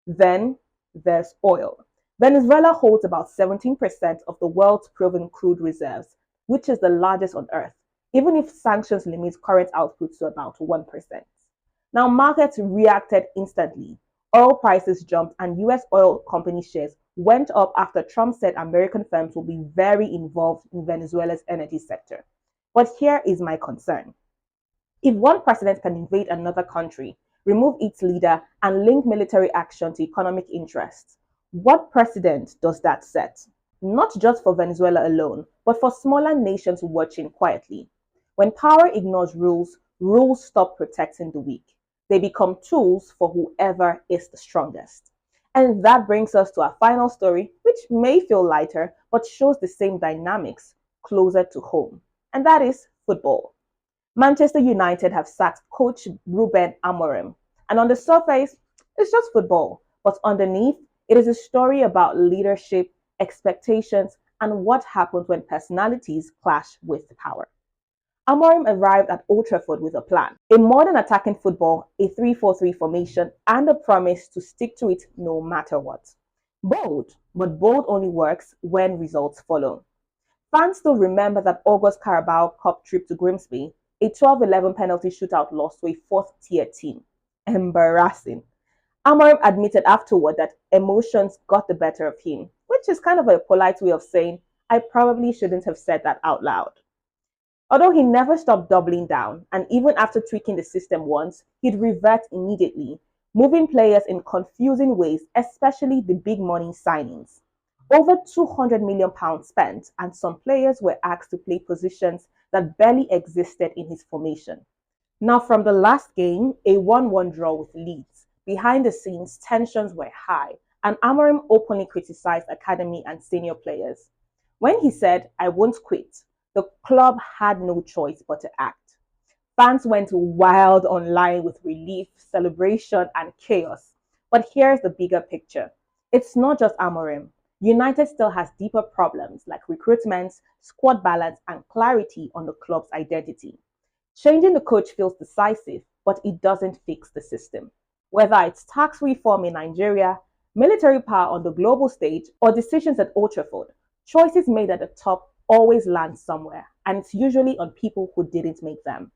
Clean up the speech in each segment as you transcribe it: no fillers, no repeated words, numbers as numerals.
Then there's oil. Venezuela holds about 17% of the world's proven crude reserves, which is the largest on earth, even if sanctions limit current output to about 1%. Now, markets reacted instantly. Oil prices jumped, and US oil company shares went up after Trump said American firms will be very involved in Venezuela's energy sector. But here is my concern. If one president can invade another country, remove its leader, and link military action to economic interests, what precedent does that set? Not just for Venezuela alone, but for smaller nations watching quietly. When power ignores rules, rules stop protecting the weak. They become tools for whoever is the strongest. And that brings us to our final story, which may feel lighter, but shows the same dynamics closer to home. And that is football. Manchester United have sacked coach Ruben Amorim. And on the surface, it's just football. But underneath, it is a story about leadership, expectations, and what happens when personalities clash with power. Amorim arrived at Old Trafford with a plan, a modern attacking football, a 3-4-3 formation, and a promise to stick to it no matter what. Bold, but bold only works when results follow. Fans still remember that August Carabao Cup trip to Grimsby, a 12-11 penalty shootout loss to a fourth-tier team. Embarrassing. Amorim admitted afterward that emotions got the better of him, which is kind of a polite way of saying, I probably shouldn't have said that out loud. Although he never stopped doubling down, and even after tweaking the system once, he'd revert immediately, moving players in confusing ways, especially the big money signings. Over £200 million spent, and some players were asked to play positions that barely existed in his formation. Now, from the last game, a 1-1 draw with Leeds, behind the scenes, tensions were high, and Amorim openly criticized academy and senior players. When he said, I won't quit, the club had no choice but to act. Fans went wild online with relief, celebration, and chaos. But here's the bigger picture. It's not just Amorim. United still has deeper problems like recruitment, squad balance, and clarity on the club's identity. Changing the coach feels decisive, but it doesn't fix the system. Whether it's tax reform in Nigeria, military power on the global stage, or decisions at Old Trafford, choices made at the top always land somewhere, and it's usually on people who didn't make them.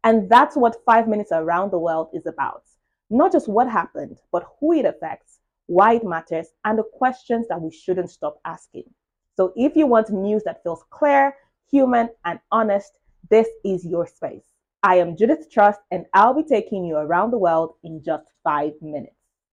And that's what 5 minutes around the world is about. Not just what happened, but who it affects, why it matters, and the questions that we shouldn't stop asking. So if you want news that feels clear, human, and honest, this is your space. I am Judith Trust, and I'll be taking you around the world in just 5 minutes.